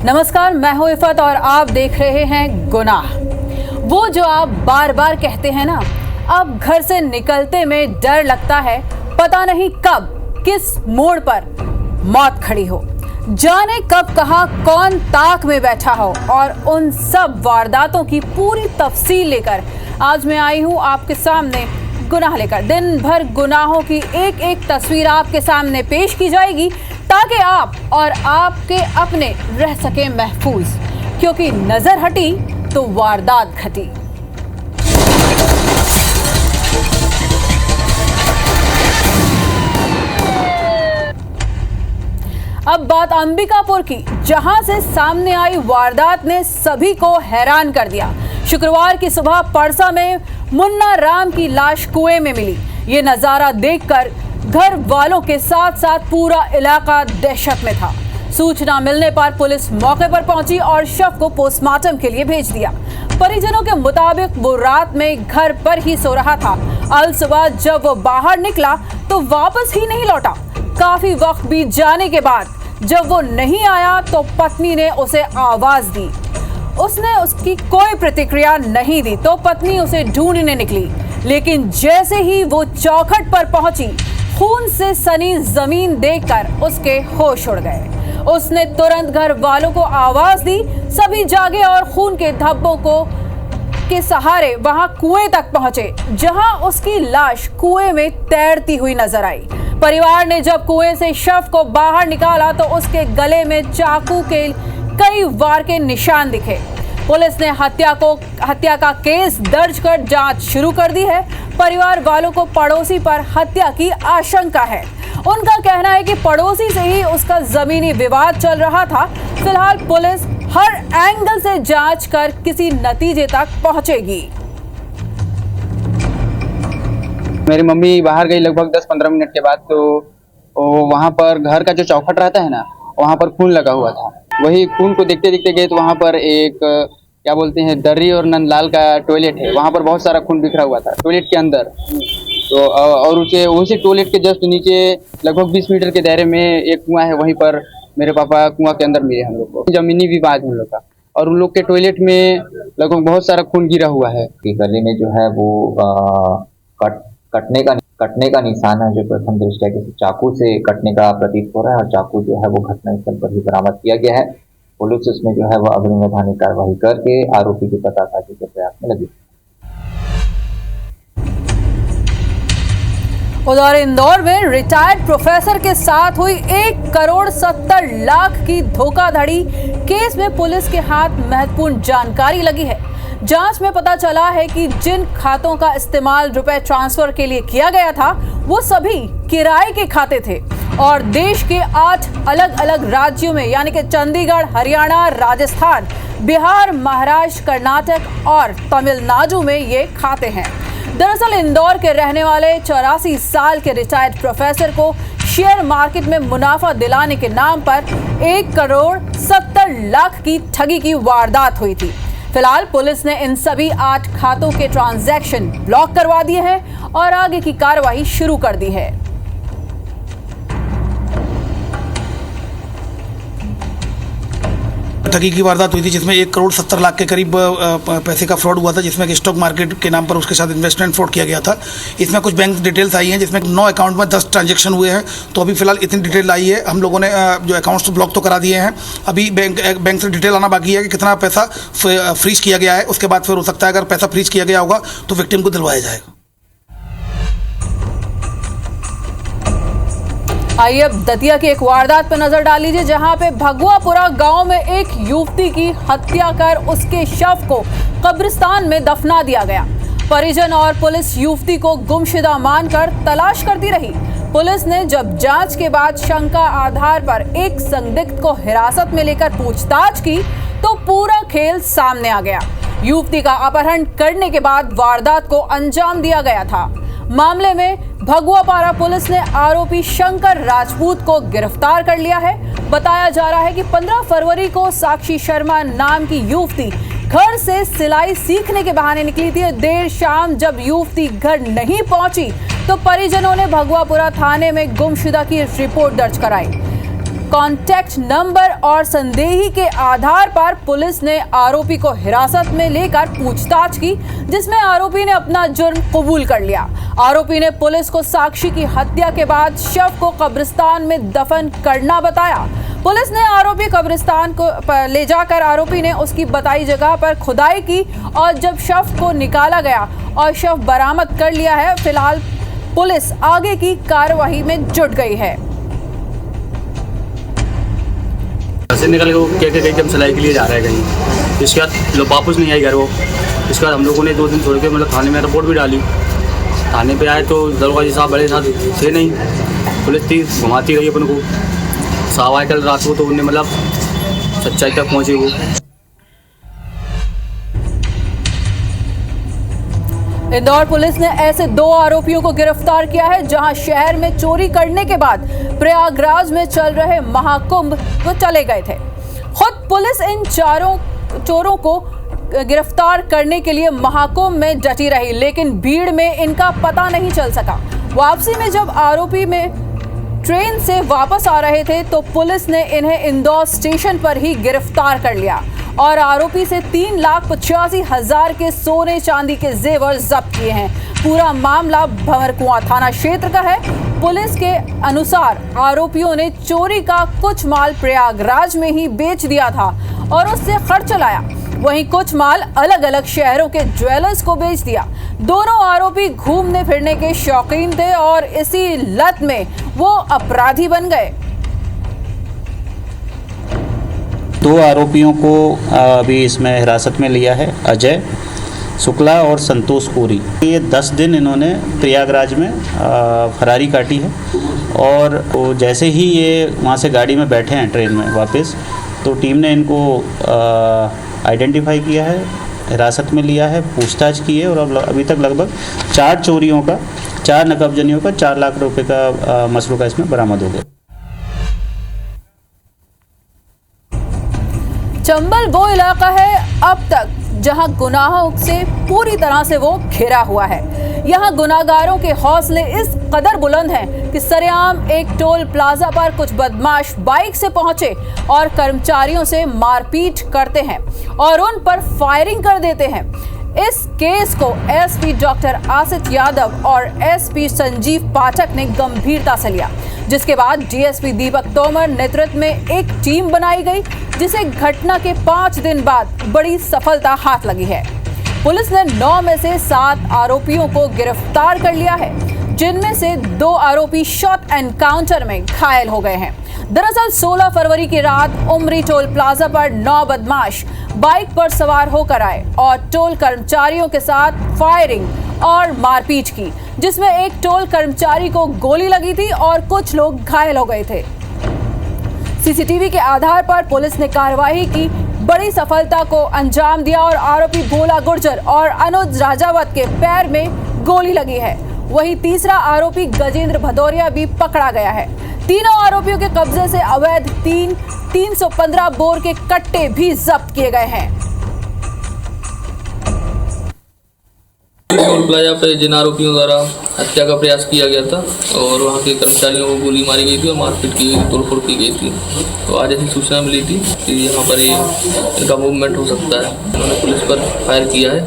नमस्कार, मैं हूं इफ़त और आप देख रहे हैं गुनाह। वो जो आप बार बार कहते हैं ना, अब घर से निकलते में डर लगता है, पता नहीं कब किस मोड़ पर मौत खड़ी हो, जाने कब कहां कौन ताक में बैठा हो। और उन सब वारदातों की पूरी तफसील लेकर आज मैं आई हूं आपके सामने गुनाह लेकर। दिन भर गुनाहों की एक एक तस्वीर आपके सामने पेश की जाएगी ताकि आप और आपके अपने रह सके महफूज, क्योंकि नजर हटी तो वारदात घटी। अब बात अंबिकापुर की, जहां से सामने आई वारदात ने सभी को हैरान कर दिया। शुक्रवार की सुबह परसा में मुन्ना राम की लाश कुएं में मिली। ये नजारा देखकर घर वालों के साथ साथ पूरा इलाका दहशत में था। सूचना मिलने पर पुलिस मौके पर पहुंची और शव को पोस्टमार्टम के लिए भेज दिया। परिजनों के मुताबिक वो रात में घर पर ही सो रहा था। अल सुबह जब वो बाहर निकला तो वापस ही नहीं लौटा। काफी वक्त बीत जाने के बाद जब वो नहीं आया तो पत्नी ने उसे आवाज दी। उसने उसकी कोई प्रतिक्रिया नहीं दी तो पत्नी उसे ढूंढने निकली, लेकिन जैसे ही वो चौखट पर पहुंची, खून से सनी जमीन देखकर उसके होश उड़ गए। उसने तुरंत घर वालों को आवाज दी। सभी जागे और खून के धब्बों के सहारे वहां कुएं तक पहुंचे, जहां उसकी लाश कुएं में तैरती हुई नजर आई। परिवार ने जब कुएं से शव को बाहर निकाला तो उसके गले में चाकू के कई वार के निशान दिखे। पुलिस ने हत्या का केस दर्ज कर जांच शुरू कर दी है। परिवार वालों को पड़ोसी पर हत्या की आशंका है। उनका कहना है कि पड़ोसी से ही उसका जमीनी विवाद चल रहा था। फिलहाल पुलिस हर एंगल से जांच कर किसी नतीजे तक पहुंचेगी। मेरी मम्मी बाहर गई लगभग 10-15 मिनट के बाद, तो वहाँ पर घर का जो चौखट रहता है ना, वहाँ पर खून लगा हुआ था। वही खून को देखते देखते गए तो वहाँ पर एक क्या बोलते हैं, दर्री और नंदलाल का टॉयलेट है। वहाँ पर बहुत सारा खून बिखरा हुआ था टॉयलेट के अंदर। तो और उसी टॉयलेट के जस्ट नीचे लगभग 20 मीटर के दायरे में एक कुआं है। वहीं पर मेरे पापा कुआं के अंदर मिले हम लोग को। जमीनी विवाद उन लोग का, और उन लोग के टॉयलेट में लगभग बहुत सारा खून गिरा हुआ है। गले में जो है वो कटने का निशान है, जो प्रथम दृष्टया किसी चाकू से कटने का प्रतीत हो रहा है, और चाकू जो है वो घटनास्थल पर ही बरामद किया गया है। पुलिस उसमें जो है वो अग्रिम वैधानिक कार्रवाई करके आरोपी की पतासाजी के प्रयास में लगी। उधर इंदौर में रिटायर्ड प्रोफेसर के साथ हुई 1,70,00,000 की धोखाधड़ी केस में पुलिस के हाथ महत्वपूर्ण जानकारी लगी है। जांच में पता चला है कि जिन खातों का इस्तेमाल रुपए ट्रांसफर के लिए किया गया था, वो सभी किराए के खाते थे और देश के 8 अलग अलग राज्यों में, यानी कि चंडीगढ़, हरियाणा, राजस्थान, बिहार, महाराष्ट्र, कर्नाटक और तमिलनाडु में ये खाते हैं। दरअसल इंदौर के रहने वाले 84 साल के रिटायर्ड प्रोफेसर को शेयर मार्केट में मुनाफा दिलाने के नाम पर 1,70,00,000 की ठगी की वारदात हुई थी। फिलहाल पुलिस ने इन सभी 8 खातों के ट्रांजैक्शन ब्लॉक करवा दिए हैं और आगे की कार्रवाई शुरू कर दी है। ठगी की वारदात हुई थी जिसमें 1,70,00,000 के करीब पैसे का फ्रॉड हुआ था, जिसमें कि स्टॉक मार्केट के नाम पर उसके साथ इन्वेस्टमेंट फ्रॉड किया गया था। इसमें कुछ बैंक डिटेल्स आई हैं, जिसमें 9 अकाउंट में 10 ट्रांजैक्शन हुए हैं। तो अभी फिलहाल इतनी डिटेल आई है। हम लोगों ने जो अकाउंट्स ब्लॉक तो करा दिए हैं। अभी बैंक से डिटेल आना बाकी है कि कितना पैसा फ्रीज किया गया है। उसके बाद फिर हो सकता है अगर पैसा फ्रीज किया गया होगा तो विक्टिम को दिलवाया जाएगा। आइए अब दतिया की एक वारदात पर नजर डाल लीजिए, जहां पे भगवापुरा गांव में एक युवती की हत्या कर उसके शव को कब्रिस्तान में दफना दिया गया। परिजन और पुलिस युवती को गुमशुदा मानकर तलाश करती रही। पुलिस ने जब जांच के बाद शंका आधार पर एक संदिग्ध को हिरासत में लेकर पूछताछ की तो पूरा खेल सामने आ गया। युवती का अपहरण करने के बाद वारदात को अंजाम दिया गया था। मामले में भगवापारा पुलिस ने आरोपी शंकर राजपूत को गिरफ्तार कर लिया है। बताया जा रहा है कि 15 फरवरी को साक्षी शर्मा नाम की युवती घर से सिलाई सीखने के बहाने निकली थी। देर शाम जब युवती घर नहीं पहुंची तो परिजनों ने भगवापुरा थाने में गुमशुदा की रिपोर्ट दर्ज कराई। कॉन्टैक्ट नंबर और संदेही के आधार पर पुलिस ने आरोपी को हिरासत में लेकर पूछताछ की, जिसमें आरोपी ने अपना जुर्म कबूल कर लिया। आरोपी ने पुलिस को साक्षी की हत्या के बाद शव को कब्रिस्तान में दफन करना बताया। पुलिस ने आरोपी कब्रिस्तान को ले जाकर आरोपी ने उसकी बताई जगह पर खुदाई की और जब शव को निकाला गया और शव बरामद कर लिया है। फिलहाल पुलिस आगे की कार्रवाई में जुट गई है। से निकल के वो कहीं हम सिलाई के लिए जा रहे हैं कहीं, इसके बाद लोग वापस नहीं आई घर वो। इसके बाद हम लोगों ने 2 दिन छोड़ के मतलब थाने में रिपोर्ट भी डाली। थाने पे आए तो दरोगा जी साहब बड़े साथ थे नहीं, पुलिस थी घुमाती रही अपन को। साहब आए कल रात को तो उन्हें मतलब सच्चाई तक पहुँचे वो। इंदौर पुलिस ने ऐसे 2 आरोपियों को गिरफ्तार किया है जहां शहर में चोरी करने के बाद प्रयागराज में चल रहे महाकुंभ को चले गए थे। खुद पुलिस इन चारों चोरों को गिरफ्तार करने के लिए महाकुंभ में डटी रही, लेकिन भीड़ में इनका पता नहीं चल सका। वापसी में जब आरोपी में ट्रेन से वापस आ रहे थे तो पुलिस ने इन्हें इंदौर स्टेशन पर ही गिरफ्तार कर लिया और आरोपी से 3,85,000 के सोने चांदी के जेवर जब्त किए हैं। पूरा मामला भंवरकुआं थाना क्षेत्र का है। पुलिस के अनुसार आरोपियों ने चोरी का कुछ माल प्रयागराज में ही बेच दिया था और उससे खर्च चलाया, वहीं कुछ माल अलग अलग शहरों के ज्वेलर्स को बेच दिया। दोनों आरोपी घूमने फिरने के शौकीन थे और इसी लत में वो अपराधी बन गए। 2 आरोपियों को अभी इसमें हिरासत में लिया है, अजय शुक्ला और संतोष पुरी। ये 10 दिन इन्होंने प्रयागराज में फरारी काटी है और वो जैसे ही ये वहाँ से गाड़ी में बैठे हैं ट्रेन में वापस, तो टीम ने इनको आइडेंटिफाई किया है, हिरासत में लिया है, पूछताछ की है और अब अभी तक लगभग 4 चोरियों का, 4 नकबजनियों का 4 लाख रुपए का मसरूका इसमें बरामद हो गया। चंबल वो इलाका है अब तक जहां गुनाहों से पूरी तरह से वो घिरा हुआ है। यहां गुनाहगारों के हौसले इस कदर बुलंद हैं कि सरेआम एक टोल प्लाजा पर कुछ बदमाश बाइक से पहुंचे और कर्मचारियों से मारपीट करते हैं और उन पर फायरिंग कर देते हैं। इस केस को एसपी डॉक्टर आसित यादव और एसपी संजीव पाठक ने गंभीरता से लिया, जिसके बाद डीएसपी दीपक तोमर नेतृत्व में एक टीम बनाई गई, जिसे घटना के 5 दिन बाद बड़ी सफलता हाथ लगी है। पुलिस ने 9 में से 7 आरोपियों को गिरफ्तार कर लिया है, जिनमें से 2 आरोपी शॉट एनकाउंटर में घायल हो गए हैं। दरअसल 16 फरवरी की रात उमरी टोल प्लाजा पर 9 बदमाश बाइक पर सवार होकर आए और टोल कर्मचारियों के साथ फायरिंग और मारपीट की, जिसमें एक टोल कर्मचारी को गोली लगी थी और कुछ लोग घायल हो गए थे। सीसीटीवी के आधार पर पुलिस ने कार्रवाई की, बड़ी सफलता को अंजाम दिया और आरोपी भोला गुर्जर और अनुज राजावत के पैर में गोली लगी है। वहीं तीसरा आरोपी गजेंद्र भदौरिया भी पकड़ा गया है। तीनों आरोपियों के कब्जे से अवैध 315 बोर के कट्टे भी जब्त किए गए हैं। टोल प्लाजा पे जिन आरोपियों द्वारा हत्या का प्रयास किया गया था और वहाँ के कर्मचारियों को गोली मारी गई थी और मारपीट की गई, तोड़फोड़ की गई थी, तो आज ऐसी सूचना मिली थी कि यहाँ पर इनका मूवमेंट हो सकता है। उन्होंने पुलिस पर फायर किया है।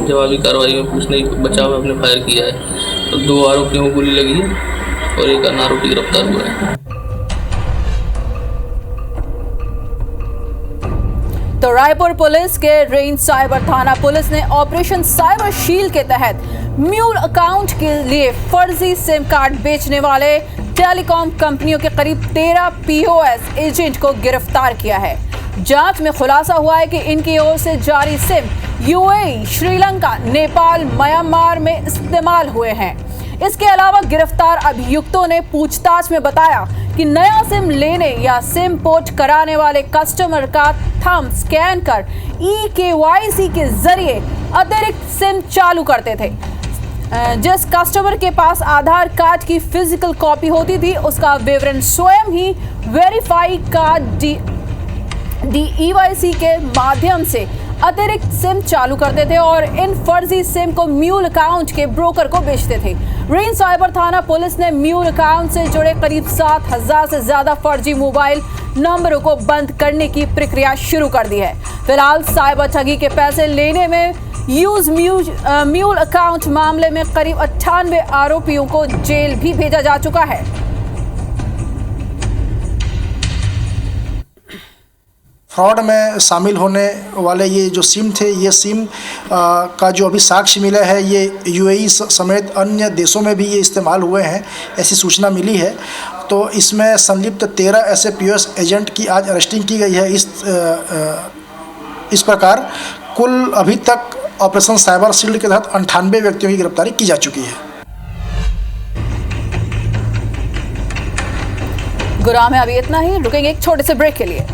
जवाबी कार्रवाई में पुलिस ने बचाव में अपने फायर किया है, तो 2 आरोपियों को गोली लगी है और एक अन्य आरोपी गिरफ्तार हुआ है। तो रायपुर पुलिस के रेंज साइबर थाना पुलिस ने ऑपरेशन साइबर शील्ड के तहत म्यूल अकाउंट के लिए फर्जी सिम कार्ड बेचने वाले टेलीकॉम कंपनियों के करीब 13 पीओएस एजेंट को गिरफ्तार किया है। जांच में खुलासा हुआ है कि इनकी ओर से जारी SIM UAE, Sri Lanka, Nepal, Myanmar में इस्तेमाल हुए हैं। इसके अलावा गिरफ्तार अभियुक्तों ने पूछताछ में बताया कि नया सिम लेने या सिम पोर्ट कराने वाले कस्टमर का थंब स्कैन कर eKYC के जरिए अतिरिक्त सिम चालू करते थे। जिस कस्टमर के पास आधार कार्ड की फिजिकल कॉपी होती थी, उसका विवरण स्वयं ही वेरीफाई कार्ड DEYC के माध्यम से अतिरिक्त सिम चालू करते थे और इन फर्जी सिम को म्यूल अकाउंट के ब्रोकर को बेचते थे। रेंज साइबर थाना पुलिस ने म्यूल अकाउंट से जुड़े करीब 7,000 से ज्यादा फर्जी मोबाइल नंबरों को बंद करने की प्रक्रिया शुरू कर दी है। फिलहाल साइबर ठगी के पैसे लेने में म्यूल अकाउंट मामले में करीब 98 आरोपियों को जेल भी भेजा जा चुका है। फ्रॉड में शामिल होने वाले ये जो सिम थे, ये सिम का जो अभी साक्ष्य मिला है, ये यूएई समेत अन्य देशों में भी ये इस्तेमाल हुए हैं, ऐसी सूचना मिली है। तो इसमें संलिप्त 13 ऐसे पीओएस एजेंट की आज अरेस्टिंग की गई है। इस प्रकार कुल अभी तक ऑपरेशन साइबर शील्ड के तहत 98 व्यक्तियों की गिरफ्तारी की जा चुकी है। गुराम में अभी इतना ही, रुकेंगे एक छोटे से ब्रेक के लिए।